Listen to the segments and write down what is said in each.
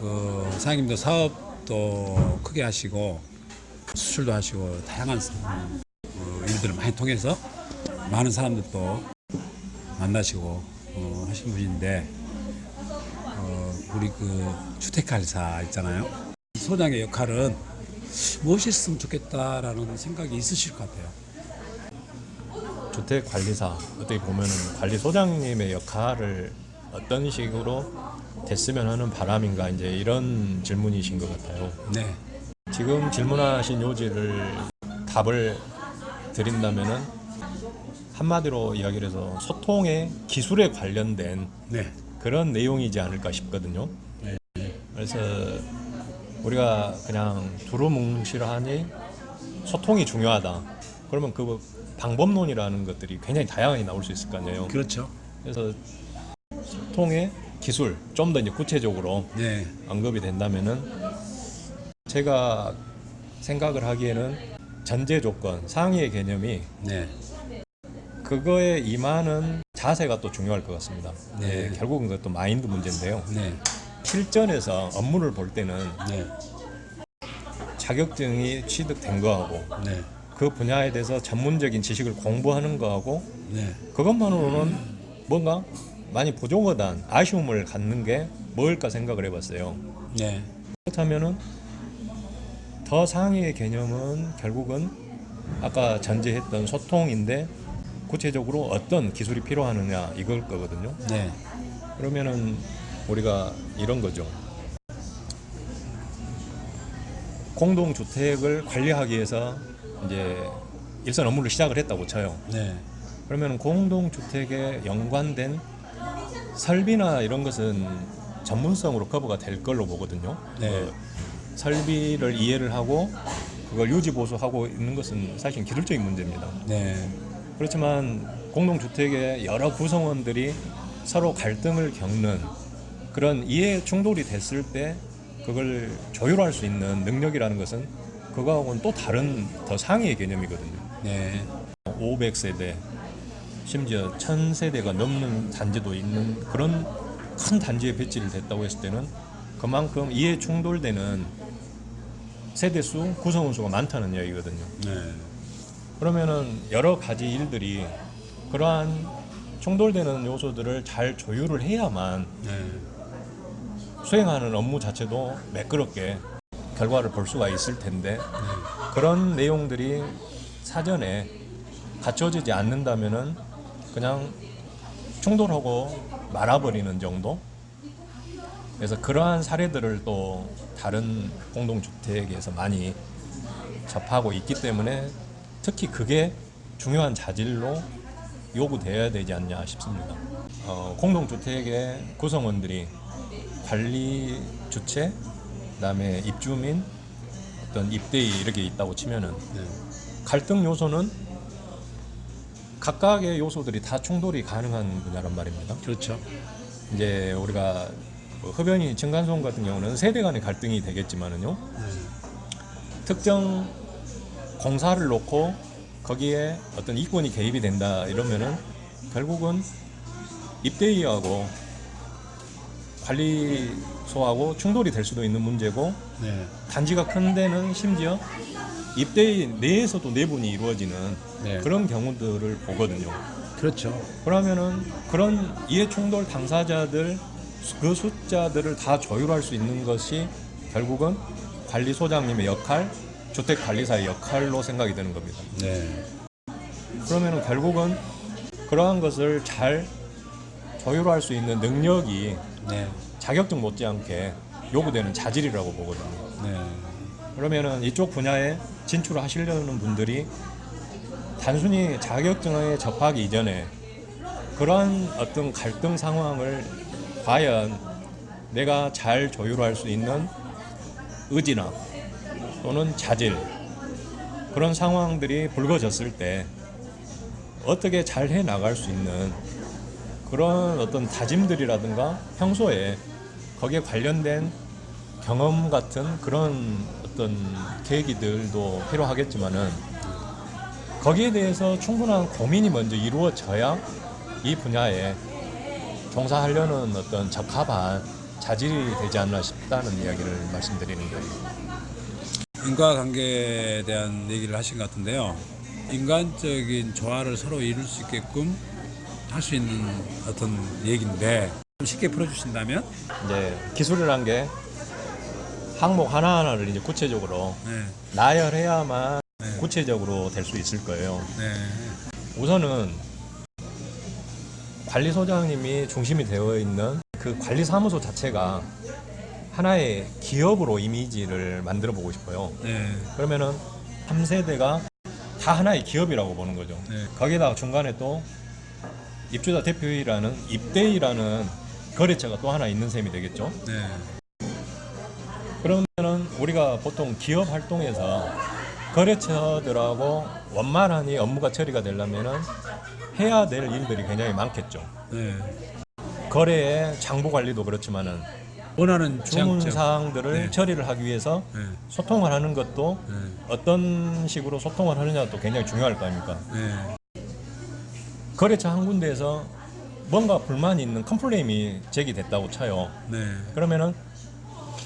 사장님도 사업도 크게 하시고 수출도 하시고 다양한 일들을 많이 통해서 많은 사람들도 만나시고 하신 분인데 우리 주택관리사 있잖아요. 소장의 역할은 무엇이 있으면 좋겠다라는 생각이 있으실 것 같아요. 주택관리사 어떻게 보면은 관리소장님의 역할을 어떤 식으로 됐으면 하는 바람인가 이제 이런 질문이신 것 같아요. 네, 지금 질문하신 요지를 답을 드린다면은 한마디로 이야기를 해서 소통의 기술에 관련된 네, 그런 내용이지 않을까 싶거든요. 그래서 우리가 그냥 두루뭉실하니 소통이 중요하다. 그러면 그 방법론이라는 것들이 굉장히 다양하게 나올 수 있을 거 아니에요. 그렇죠. 그래서 소통의 기술 좀 더 이제 구체적으로 네, 언급이 된다면은 제가 생각을 하기에는 전제 조건 상위의 개념이 네, 그거에 임하는 자세가 또 중요할 것 같습니다. 네. 결국은 그것도 마인드 문제인데요. 네, 실전에서 업무를 볼 때는 네, 자격증이 취득된 거하고 네, 그 분야에 대해서 전문적인 지식을 공부하는 거하고 네, 그것만으로는 뭔가 많이 부족하다는 아쉬움을 갖는 게 뭘까 생각을 해봤어요. 네, 그렇다면은 더 상위의 개념은 결국은 아까 전제했던 소통인데 구체적으로 어떤 기술이 필요하느냐 이걸 거거든요. 네, 그러면은 우리가 이런 거죠. 공동주택을 관리하기 위해서 이제 일선 업무를 시작을 했다고 쳐요. 네, 그러면 공동주택에 연관된 설비나 이런 것은 전문성으로 커버가 될 걸로 보거든요. 네. 설비를 이해를 하고 그걸 유지 보수하고 있는 것은 사실 기술적인 문제입니다. 네, 그렇지만 공동주택의 여러 구성원들이 서로 갈등을 겪는 그런 이해 충돌이 됐을 때 그걸 조율할 수 있는 능력이라는 것은 그거하고는 또 다른 더 상위의 개념이거든요. 네, 500세대 심지어 1000세대가 넘는 단지도 있는 그런 큰 단지에 배치를 됐다고 했을 때는 그만큼 이해 충돌되는 세대수, 구성원 수가 많다는 이야기거든요. 네, 그러면은 여러 가지 일들이 그러한 충돌되는 요소들을 잘 조율을 해야만 네, 수행하는 업무 자체도 매끄럽게 결과를 볼 수가 있을 텐데 그런 내용들이 사전에 갖춰지지 않는다면은 그냥 충돌하고 말아버리는 정도. 그래서 그러한 사례들을 또 다른 공동주택에서 많이 접하고 있기 때문에 특히 그게 중요한 자질로 요구되어야 되지 않냐 싶습니다. 공동주택의 구성원들이 관리 주체, 그다음에 입주민, 어떤 입대위 이렇게 있다고 치면은 네, 갈등 요소는 각각의 요소들이 다 충돌이 가능한 분야란 말입니다. 그렇죠. 이제 우리가 흡연이 층간소음 같은 경우는 세대 간의 갈등이 되겠지만은요. 특정 공사를 놓고 거기에 어떤 이권이 개입이 된다 이러면은 결국은 입대위하고 관리소하고 충돌이 될 수도 있는 문제고 네, 단지가 큰 데는 심지어 입대위 내에서도 내분이 이루어지는 네. 그런 경우들을 보거든요. 그렇죠. 그러면은 그런 이해 충돌 당사자들 그 숫자들을 다 조율할 수 있는 것이 결국은 관리소장님의 역할, 주택관리사의 역할로 생각이 되는 겁니다. 네, 그러면은 결국은 그러한 것을 잘 조율할 수 있는 능력이 네, 자격증 못지않게 요구되는 자질이라고 보거든요. 네, 그러면은 이쪽 분야에 진출을 하시려는 분들이 단순히 자격증에 접하기 이전에 그러한 어떤 갈등 상황을 과연 내가 잘 조율할 수 있는 의지나 또는 자질 그런 상황들이 불거졌을 때 어떻게 잘 해 나갈 수 있는 그런 어떤 다짐들이라든가 평소에 거기에 관련된 경험 같은 그런 어떤 계기들도 필요하겠지만은 거기에 대해서 충분한 고민이 먼저 이루어져야 이 분야에 종사하려는 어떤 적합한 자질이 되지 않나 싶다는 이야기를 말씀드리는 거예요. 인과관계에 대한 얘기를 하신 것 같은데요. 인간적인 조화를 서로 이룰 수 있게끔 할 수 있는 어떤 얘기인데 좀 쉽게 풀어주신다면? 이제 기술이란 게 항목 하나하나를 이제 구체적으로 네, 나열해야만 네. 구체적으로 될 수 있을 거예요. 네, 우선은 관리소장님이 중심이 되어 있는 그 관리사무소 자체가 하나의 기업으로 이미지를 만들어 보고 싶어요. 네, 그러면은 3세대가 다 하나의 기업이라고 보는 거죠. 네. 거기다가 중간에 또 입주자 대표회의라는 입대회라는 거래처가 또 하나 있는 셈이 되겠죠. 네, 그러면은 우리가 보통 기업 활동에서 거래처들하고 원만하니 업무가 처리가 되려면은 해야 될 일들이 굉장히 많겠죠. 네. 거래의 장부 관리도 그렇지만은 원하는 주문 취향점. 사항들을 네. 처리를 하기 위해서 네, 소통을 하는 것도 네, 어떤 식으로 소통을 하느냐도 굉장히 중요할 거 아닙니까? 네, 거래처 한 군데에서 뭔가 불만이 있는 컴플레인이 제기됐다고 쳐요. 네, 그러면은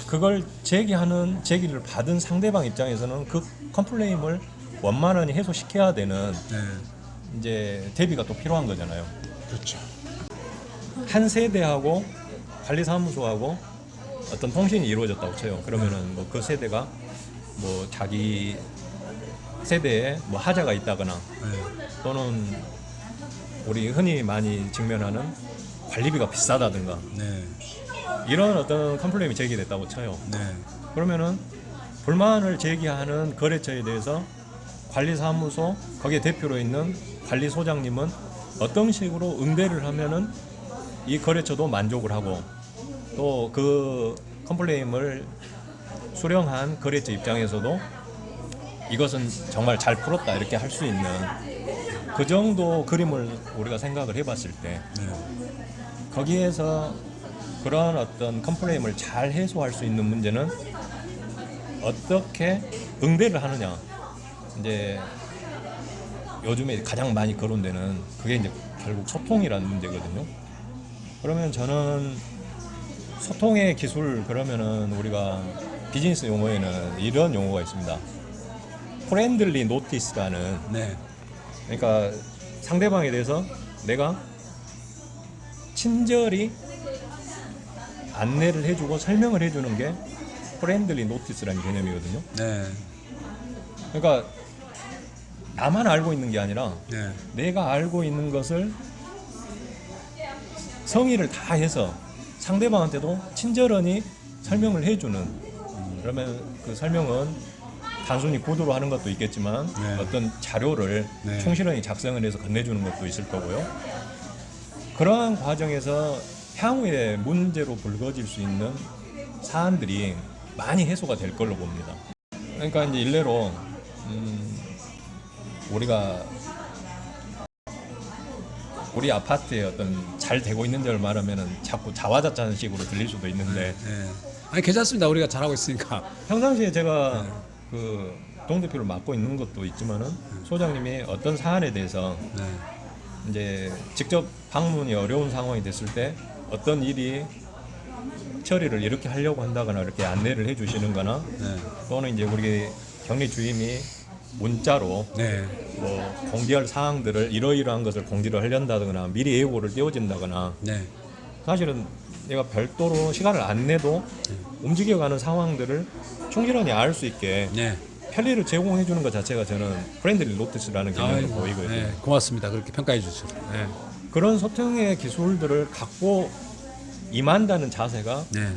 그걸 제기를 받은 상대방 입장에서는 그 컴플레인을 원만하니 해소시켜야 되는 네. 이제 대비가 또 필요한 거잖아요. 그렇죠. 한 세대하고 관리사무소하고 어떤 통신이 이루어졌다고 쳐요. 그러면은 뭐 그 세대가 뭐 자기 세대에 뭐 하자가 있다거나 네, 또는 우리 흔히 많이 직면하는 관리비가 비싸다든가 네, 이런 어떤 컴플레인이 제기됐다고 쳐요. 네, 그러면은 불만을 제기하는 거래처에 대해서 관리사무소 거기에 대표로 있는 관리소장님은 어떤 식으로 응대를 하면은 이 거래처도 만족을 하고 또 그 컴플레인을 수령한 거래처 입장에서도 이것은 정말 잘 풀었다 이렇게 할 수 있는 그 정도 그림을 우리가 생각을 해봤을 때 네. 거기에서 그런 어떤 컴플레인을 잘 해소할 수 있는 문제는 어떻게 응대를 하느냐. 이제 요즘에 가장 많이 거론되는 그게 이제 결국 소통이라는 문제거든요. 그러면 저는 소통의 기술 그러면은 우리가 비즈니스 용어에는 이런 용어가 있습니다. 프렌들리 노티스라는 네. 그러니까 상대방에 대해서 내가 친절히 안내를 해주고 설명을 해주는 게 프렌들리 노티스라는 개념이거든요. 네. 그러니까 나만 알고 있는 게 아니라 네. 내가 알고 있는 것을 성의를 다해서 상대방한테도 친절하니 설명을 해주는 그러면 그 설명은 단순히 구두로 하는 것도 있겠지만 네. 어떤 자료를 네. 충실하게 작성을 해서 건네주는 것도 있을 거고요. 그러한 과정에서 향후에 문제로 불거질 수 있는 사안들이 많이 해소가 될 걸로 봅니다. 그러니까 이제 일례로 우리가 우리 아파트에 어떤 잘 되고 있는 줄 말하면은 자꾸 자화자찬식으로 들릴 수도 있는데 네. 아니 괜찮습니다. 우리가 잘하고 있으니까. 평상시에 제가 그 동대표를 맡고 있는 것도 있지만은 소장님이 어떤 사안에 대해서 네. 이제 직접 방문이 어려운 상황이 됐을 때 어떤 일이 처리를 이렇게 하려고 한다거나 이렇게 안내를 해주시는 거나 네. 또는 이제 우리 격리 주임이 문자로 네. 뭐 공지할 사항들을 이러이러한 것을 공지를 하려다거나 미리 예고를 띄워준다거나 네. 사실은 내가 별도로 시간을 안 내도 움직여가는 상황들을 충실하게 알 수 있게 네. 편리를 제공해 주는 것 자체가 저는 프렌들리 노티스라는 개념으로 아이고, 보이거든요. 네. 고맙습니다. 그렇게 평가해 주셔서. 네. 그런 소통의 기술들을 갖고 임한다는 자세가 네.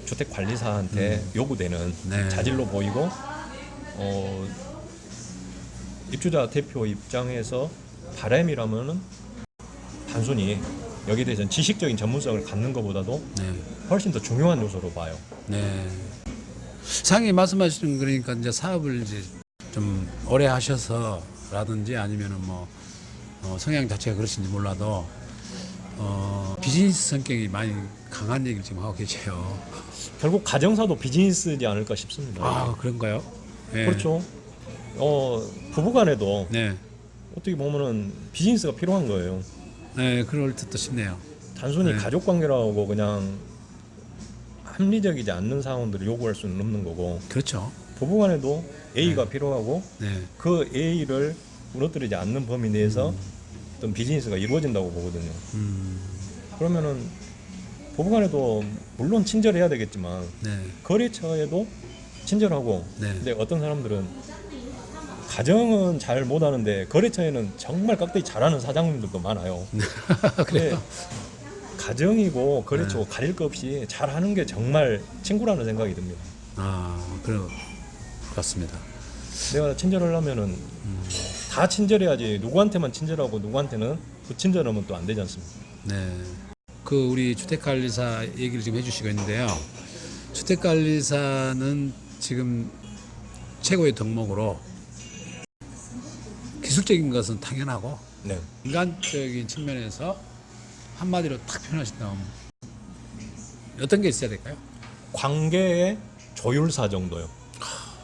주택 관리사한테 요구되는 네. 자질로 보이고 입주자 대표 입장에서 바람이라면은 단순히 여기에 대해서는 지식적인 전문성을 갖는 것보다도 네. 훨씬 더 중요한 요소로 봐요. 네. 상이 말씀하시는 그러니까 이제 사업을 이제 좀 오래 하셔서라든지 아니면은 뭐 성향 자체가 그러신지 몰라도 비즈니스 성격이 많이 강한 얘기를 지금 하고 계세요. 결국 가정사도 비즈니스지 않을까 싶습니다. 아 그런가요? 네. 그렇죠. 부부간에도 네. 어떻게 보면은 비즈니스가 필요한 거예요. 네, 그럴 듯도 싶네요. 단순히 네. 가족 관계라고 그냥 합리적이지 않는 상황들을 요구할 수는 없는 거고 그렇죠. 부부간에도 A가 필요하고 네. 그 A를 무너뜨리지 않는 범위 내에서 어떤 비즈니스가 이루어진다고 보거든요. 그러면은 부부간에도 물론 친절해야 되겠지만 네. 거래처에도 친절하고 네. 근데 어떤 사람들은 가정은 잘 못하는데 거래처에는 정말 깍두기 잘하는 사장님들도 많아요. 근데 가정이고 거래처고 가릴 거 없이 잘하는 게 정말 친구라는 생각이 듭니다. 그렇습니다. 내가 친절하려면은 다 친절해야지 누구한테만 친절하고 누구한테는 불친절하면 또 안 되지 않습니까? 네. 그 우리 주택관리사 얘기를 지금 해주시고 있는데요. 주택관리사는 지금 최고의 덕목으로 기술적인 것은 당연하고 네. 인간적인 측면에서 한마디로 딱 표현하신다면 어떤 게 있어야 될까요? 관계의 조율사 정도요.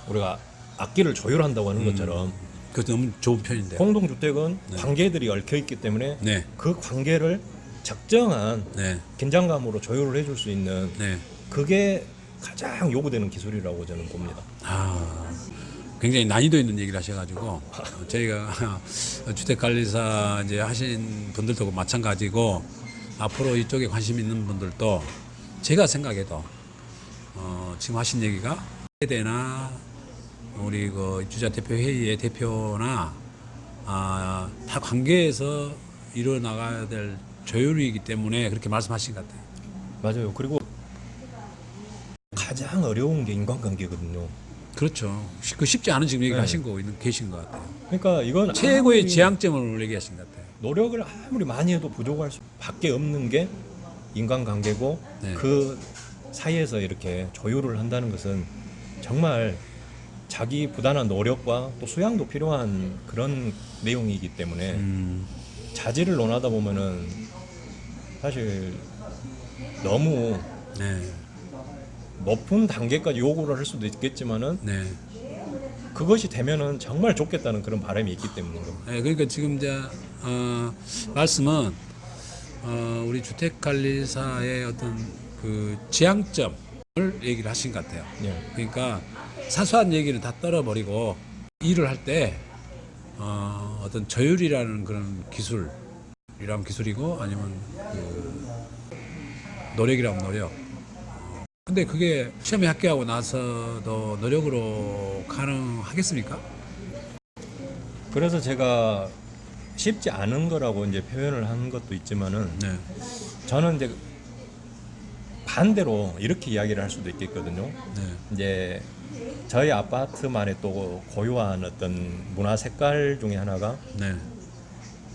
우리가 악기를 조율한다고 하는 것처럼 그 너무 좋은 편인데요. 공동주택은 관계들이 얽혀 있기 때문에 네. 그 관계를 적정한 네. 긴장감으로 조율을 해줄 수 있는 네. 그게 가장 요구되는 기술이라고 저는 봅니다. 굉장히 난이도 있는 얘기를 하셔가지고 저희가 주택관리사 이제 하신 분들도 마찬가지고 앞으로 이쪽에 관심 있는 분들도 제가 생각해도 지금 하신 얘기가 세대나 우리 그 입주자 대표 회의의 대표나 다 관계에서 이루어 나가야 될 조율이기 때문에 그렇게 말씀하신 것 같아요. 맞아요. 그리고 가장 어려운 게 인간관계거든요. 그렇죠. 그 쉽지 않은 지금 얘기를 네. 하신 거 계신 것 같아요. 그러니까 이건 최고의 아무리 지향점을 얘기하신 것 같아요. 노력을 아무리 많이 해도 부족할 수밖에 없는 게 인간관계고 네. 그 사이에서 이렇게 조율을 한다는 것은 정말 자기 부단한 노력과 또 수양도 필요한 그런 내용이기 때문에 자질을 논하다 보면은 사실 너무 네. 높은 단계까지 요구를 할 수도 있겠지만은 네. 그것이 되면은 정말 좋겠다는 그런 바람이 있기 때문인 겁니다. 네, 그러니까 지금 이제 말씀은 우리 주택관리사의 어떤 그 지향점을 얘기를 하신 것 같아요. 예. 그러니까 사소한 얘기는 다 떨어버리고 일을 할 때 어떤 조율이라는 그런 기술이라면 기술이고 아니면 그 노력이라면 노력. 근데 그게 시험에 합격하고 나서도 노력으로 가능하겠습니까? 그래서 제가 쉽지 않은 거라고 이제 표현을 한 것도 있지만은 네. 저는 이제 반대로 이렇게 이야기를 할 수도 있겠거든요. 네. 이제 저희 아파트만의 또 고유한 어떤 문화 색깔 중에 하나가 네.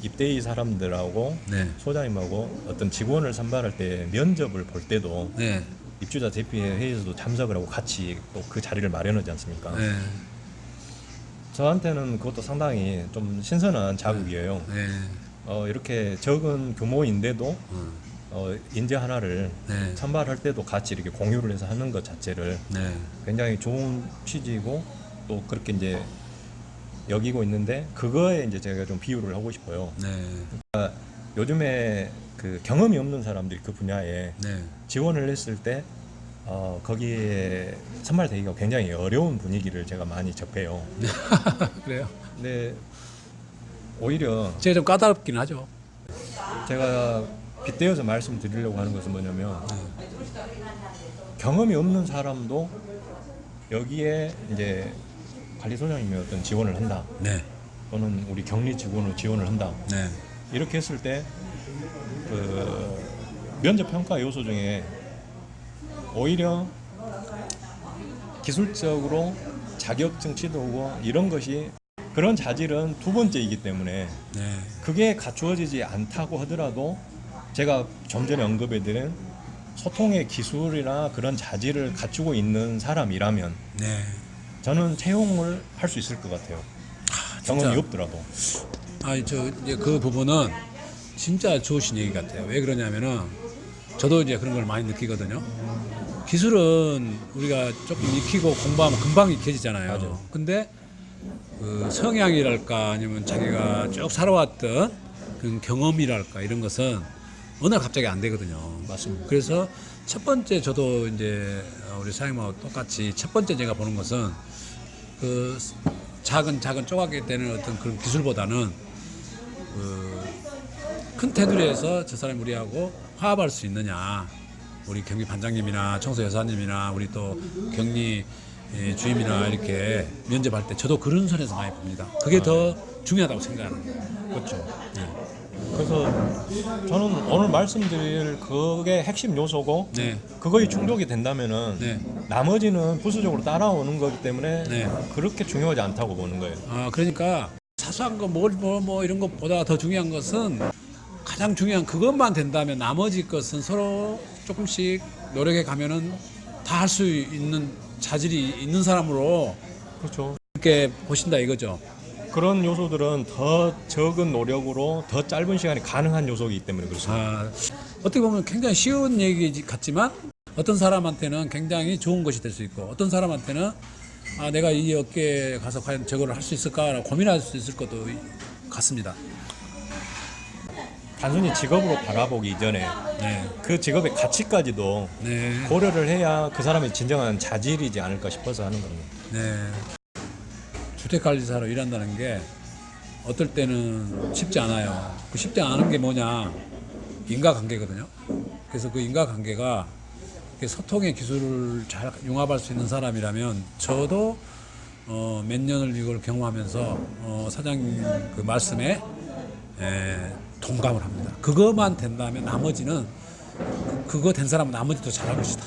입대의 사람들하고 네. 소장님하고 어떤 직원을 선발할 때 면접을 볼 때도 네. 입주자 대표회 회의에서도 참석을 하고 같이 또 그 자리를 마련하지 않습니까? 네. 저한테는 그것도 상당히 좀 신선한 자극이에요. 네. 이렇게 적은 규모인데도 인재 하나를 네. 선발할 때도 같이 이렇게 공유를 해서 하는 것 자체를 네. 굉장히 좋은 취지이고 또 그렇게 이제 여기고 있는데 그거에 이제 제가 좀 비유를 하고 싶어요. 네. 요즘에 그 경험이 없는 사람들이 그 분야에 네. 지원을 했을 때 거기에 선발되기가 굉장히 어려운 분위기를 제가 많이 접해요. 그래요? 근데 오히려 제가 좀 까다롭긴 하죠. 제가 빗대어서 말씀드리려고 하는 것은 뭐냐면 경험이 없는 사람도 여기에 이제 관리소장님이 어떤 지원을 한다 네. 또는 우리 격리 직원으로 지원을 한다 네. 이렇게 했을 때 그 면접 평가 요소 중에 오히려 기술적으로 자격증 취득하고 이런 것이 그런 자질은 두 번째이기 때문에 네. 그게 갖추어지지 않다고 하더라도 제가 좀 전에 언급해드린 소통의 기술이나 그런 자질을 갖추고 있는 사람이라면 네. 저는 채용을 할 수 있을 것 같아요. 경험이 없더라도. 저 이제 그 부분은 진짜 좋으신 얘기 같아요. 왜 그러냐면은 저도 이제 그런 걸 많이 느끼거든요. 기술은 우리가 조금 익히고 공부하면 금방 익혀지잖아요. 맞아요. 근데 그 성향이랄까 아니면 자기가 쭉 살아왔던 그 경험이랄까 이런 것은 어느 날 갑자기 안 되거든요. 맞습니다. 그래서 첫 번째 저도 이제 우리 사장님하고 똑같이 첫 번째 제가 보는 것은 그 작은 조각이 되는 어떤 그런 기술보다는 그 큰 테두리에서 저 사람 우리하고 화합할 수 있느냐. 우리 경비 반장님이나 청소 여사님이나 우리 또 격리 주임이나 이렇게 면접할 때 저도 그런 선에서 많이 봅니다. 그게 더 중요하다고 생각하는 거예요. 그렇죠. 그래서 저는 오늘 말씀드릴 그게 핵심 요소고 네. 그거에 충족이 된다면은 네. 나머지는 부수적으로 따라오는 거기 때문에 네. 그렇게 중요하지 않다고 보는 거예요. 그러니까 사소한 거 뭐 이런 것보다 더 중요한 것은 가장 중요한 그것만 된다면 나머지 것은 서로 조금씩 노력해 가면은 다 할 수 있는 자질이 있는 사람으로 그렇죠. 이렇게 보신다 이거죠. 그런 요소들은 더 적은 노력으로 더 짧은 시간에 가능한 요소이기 때문에 그렇습니다. 어떻게 보면 굉장히 쉬운 얘기 같지만 어떤 사람한테는 굉장히 좋은 것이 될 수 있고 어떤 사람한테는 내가 이 업계에 가서 과연 저거를 할 수 있을까라고 고민할 수 있을 것도 같습니다. 단순히 직업으로 바라보기 이전에 네. 그 직업의 가치까지도 네. 고려를 해야 그 사람의 진정한 자질이지 않을까 싶어서 하는 겁니다. 네. 주택관리사로 일한다는 게 어떨 때는 쉽지 않아요. 그 쉽지 않은 게 뭐냐? 인과관계거든요. 그래서 그 인과관계가 소통의 기술을 잘 융합할 수 있는 사람이라면 저도 몇 년을 이걸 경험하면서 사장님 그 말씀에 동감을 합니다. 그것만 된다면 나머지는 그거 된 사람은 나머지도 잘할 것이다.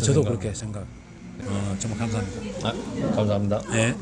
저도 그렇게 생각. 정말 감사합니다. 감사합니다. 네.